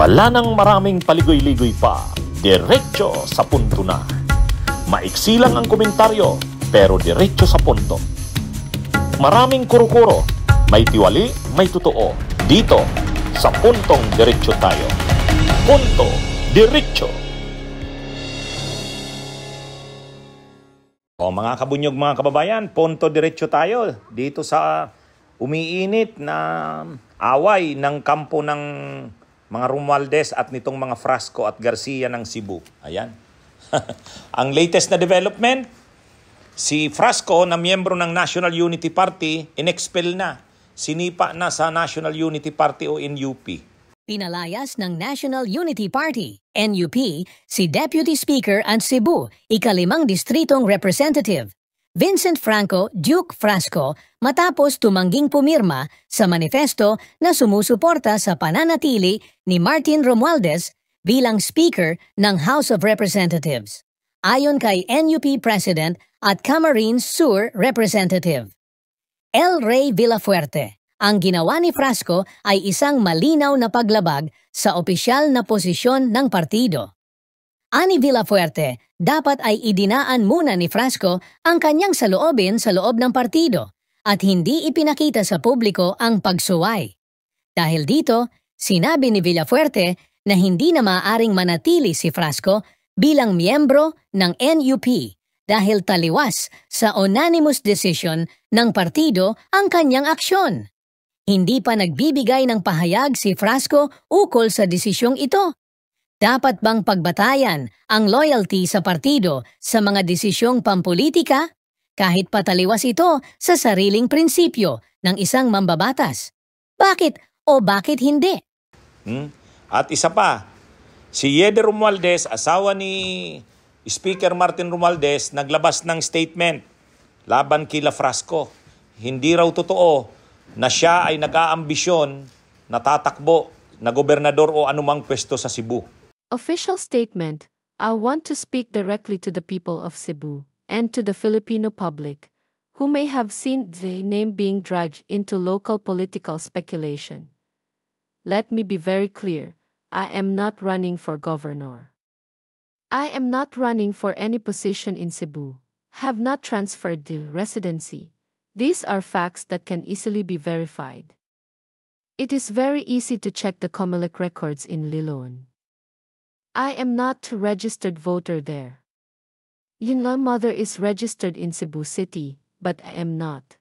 Wala nang maraming paligoy-ligoy pa, diretso sa punto na. Maiksi lang ang komentaryo, pero diretso sa punto. Maraming kuro-kuro, may tiwali, may totoo. Dito, sa Puntong Diretso Tayo. Punto Diretso. O mga kabunyog, mga kababayan, Punto Diretso tayo. Dito sa umiinit na away ng kampo ng mga Romualdez at nitong mga Frasco at Garcia ng Cebu. Ayan. Ang latest na development, si Frasco na miyembro ng National Unity Party, inexpel na. Sinipa na sa National Unity Party o NUP. Pinalayas ng National Unity Party, NUP, si Deputy Speaker ang Cebu, ika-5 Distritong Representative, Vincent Franco Duke Frasco, matapos tumangging pumirma sa manifesto na sumusuporta sa pananatili ni Martin Romualdez bilang Speaker ng House of Representatives. Ayon kay NUP President at Camarines Sur Representative El Rey Villafuerte, ang ginawa ni Frasco ay isang malinaw na paglabag sa opisyal na posisyon ng partido. Ani Villafuerte, dapat ay idinaan muna ni Frasco ang kanyang saloobin sa loob ng partido at hindi ipinakita sa publiko ang pagsuway. Dahil dito, sinabi ni Villafuerte na hindi na maaaring manatili si Frasco bilang miyembro ng NUP dahil taliwas sa unanimous decision ng partido ang kanyang aksyon. Hindi pa nagbibigay ng pahayag si Frasco ukol sa desisyong ito. Dapat bang pagbatayan ang loyalty sa partido sa mga desisyong pampolitika kahit pataliwas ito sa sariling prinsipyo ng isang mambabatas? Bakit o bakit hindi? At isa pa, si Yeder Romualdez, asawa ni Speaker Martin Romualdez, naglabas ng statement laban kila Frasco. Hindi raw totoo na siya ay nag-aambisyon na tatakbo na gobernador o anumang pwesto sa Cebu. Official statement, I want to speak directly to the people of Cebu and to the Filipino public who may have seen the name being dragged into local political speculation. Let me be very clear, I am not running for governor. I am not running for any position in Cebu, have not transferred the residency. These are facts that can easily be verified. It is very easy to check the COMELEC records in Liloan. I am not a registered voter there. My mother is registered in Cebu City, but I am not.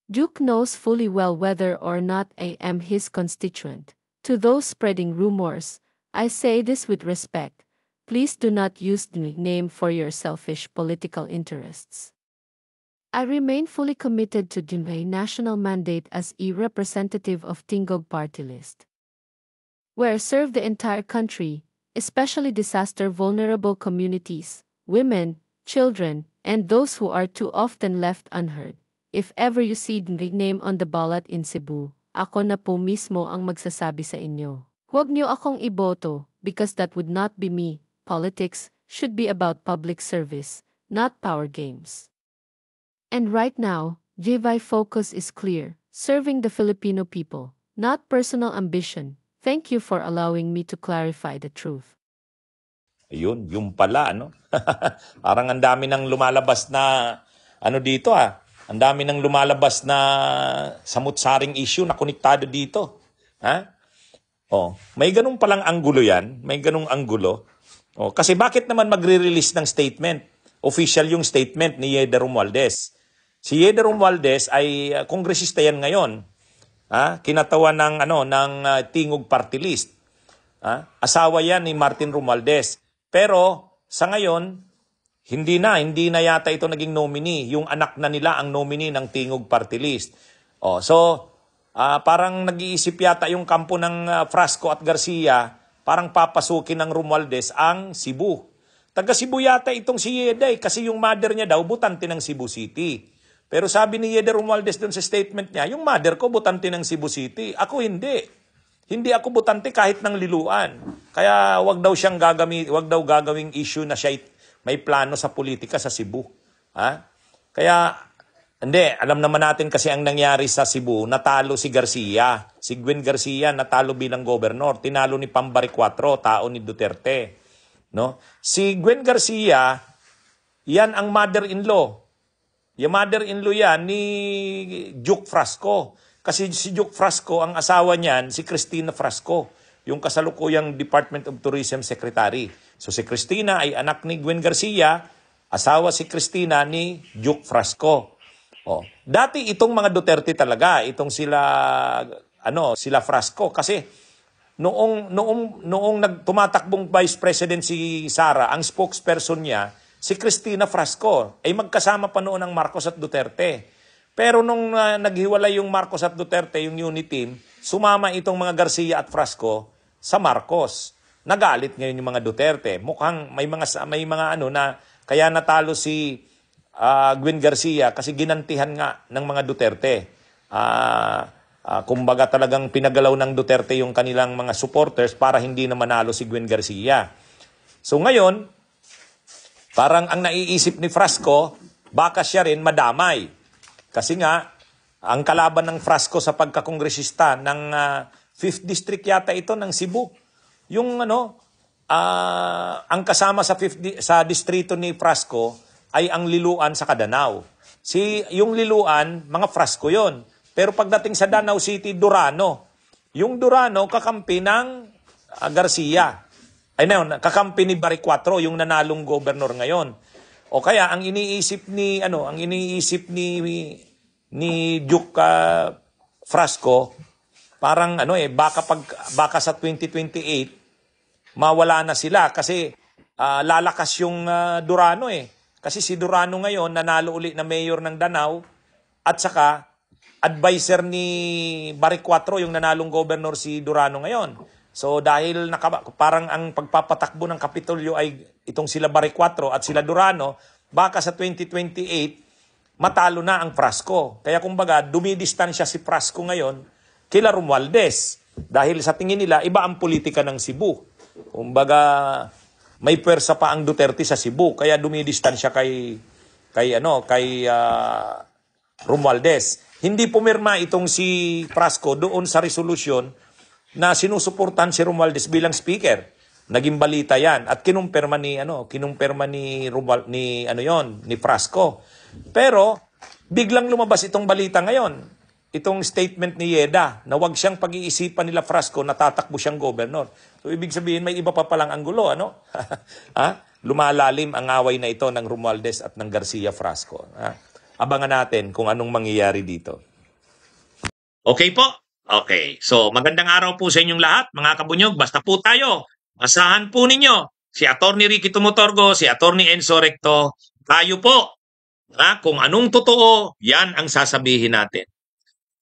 Duke knows fully well whether or not I am his constituent. To those spreading rumors, I say this with respect. Please do not use the name for your selfish political interests. I remain fully committed to my national mandate as a representative of Tingog party list, where I serve the entire country, especially disaster-vulnerable communities, women, children, and those who are too often left unheard. If ever you see the name on the ballot in Cebu, ako na po mismo ang magsasabi sa inyo. Huwag niyo akong iboto because that would not be me. Politics should be about public service, not power games. And right now, my focus is clear, serving the Filipino people, not personal ambition. Thank you for allowing me to clarify the truth. Ayun, yung pala, ano? Parang ang dami nang lumalabas na, dito ang dami nang lumalabas na samut-saring issue na konektado dito. Ha? May ganung palang anggulo yan, may ganung anggulo. Kasi bakit naman magre-release ng statement? Official yung statement ni Yeder Romualdez. Si Yeder Romualdez ay kongresista yan ngayon. Kinatawan ng Tingog Party List. Asawa yan ni Martin Romualdez. Pero sa ngayon, hindi na yata ito naging nominee. Yung anak na nila ang nominee ng Tingog Party List. Parang nag-iisip yata yung kampo ng Frasco at Garcia, parang papasukin ng Romualdez ang Cebu. Taga Cebu yata itong si Yeder kasi yung mother niya daw butante ng Cebu City. Pero sabi ni Yeder Romualdez dun sa statement niya, yung mother ko butante ng Cebu City. Ako hindi. Hindi ako butante kahit ng Liloan. Kaya wag daw gagawing issue na siya may plano sa politika sa Cebu. Kaya Hindi, alam naman natin kasi ang nangyari sa Cebu, natalo si Garcia. Si Gwen Garcia natalo bilang gobernador. Tinalo ni Pambari 4, tao ni Duterte. No? Si Gwen Garcia, yan ang mother-in-law. Yung mother-in-law yan ni Duke Frasco. Kasi si Duke Frasco, ang asawa niyan, si Cristina Frasco, yung kasalukuyang Department of Tourism Secretary. So si Cristina ay anak ni Gwen Garcia, asawa si Cristina ni Duke Frasco. Oh, dati itong mga Duterte talaga, itong sila Frasco kasi noong tumatakbong Vice President si Sara, ang spokesperson niya si Cristina Frasco ay magkasama pa noon ang Marcos at Duterte. Pero nung naghiwalay yung Marcos at Duterte, yung unit team, sumama itong mga Garcia at Frasco sa Marcos. Nagalit ngayon yung mga Duterte. Mukhang may mga ano na kaya natalo si Gwen Garcia kasi ginantihan nga ng mga Duterte. Kumbaga talagang pinagalaw ng Duterte yung kanilang mga supporters para hindi na manalo si Gwen Garcia. So ngayon, parang ang naiisip ni Frasco, baka siya rin madamay. Kasi nga, ang kalaban ng Frasco sa pagkakongresista ng 5th District yata ito ng Cebu. Yung ang kasama sa distrito ni Frasco ay ang Liloan sa Kadanao. Yung Liloan, mga Frasco yon. Pero pagdating sa Danao City, Durano. Yung Durano, kakampi ng Garcia. Ay na kakampi ni Bari 4, yung nanalong gobernador ngayon. O kaya ang iniisip ni Duke Frasco, parang baka sa 2028 mawala na sila kasi lalakas yung Durano Kasi si Durano ngayon, nanalo uli na mayor ng Danao at saka advisor ni Bari 4, yung nanalong governor si Durano ngayon. So dahil parang ang pagpapatakbo ng Kapitolyo ay itong sila Bari 4 at sila Durano, baka sa 2028, matalo na ang Frasco. Kaya kumbaga, dumidistansya si Frasco ngayon kila Romualdez. Dahil sa tingin nila, iba ang politika ng Cebu. Kumbaga, may pwersa pa ang Duterte sa Cebu, kaya dumidistansya kay Romualdez. Hindi pumirma itong si Frasco doon sa resolusyon na sinusuportahan si Romualdez bilang speaker. Naging balita 'yan at kinumpirma ni Frasco. Pero biglang lumabas itong balita ngayon. Itong statement ni Yeda na wag siyang pag-iisipan nila Frasco na tatakbo siyang gobernador. So ibig sabihin may iba pa palang anggulo, ano? Lumalalim ang away na ito ng Romualdez at ng Garcia Frasco. Abangan natin kung anong mangyayari dito. Okay po? Okay. So magandang araw po sa inyong lahat, mga kabunyog. Basta po tayo. Asahan po ninyo si Atty. Ricky Tumutorgo, si Atty. Enzo Recto. Tayo po. Kung anong totoo, yan ang sasabihin natin.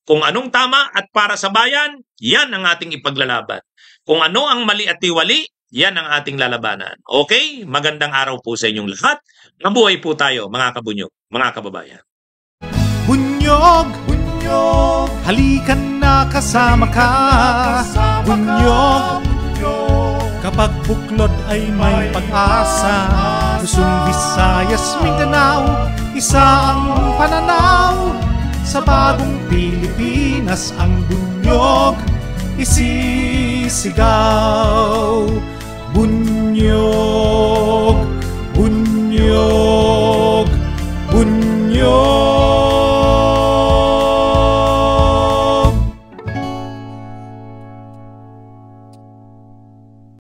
Kung anong tama at para sa bayan, yan ang ating ipaglalaban. Kung ano ang mali at tiwali, yan ang ating lalabanan. Okay? Magandang araw po sa inyong lahat. Mabuhay po tayo, mga kabunyog, mga kababayan. Bunyog, bunyog, halikan na kasama ka. Bunyog, kapag buklod ay may pag-asa. Luzon, Visayas, Mindanao, isa ang pananaw. Sa bagong Pilipinas ang bunyog isisigaw.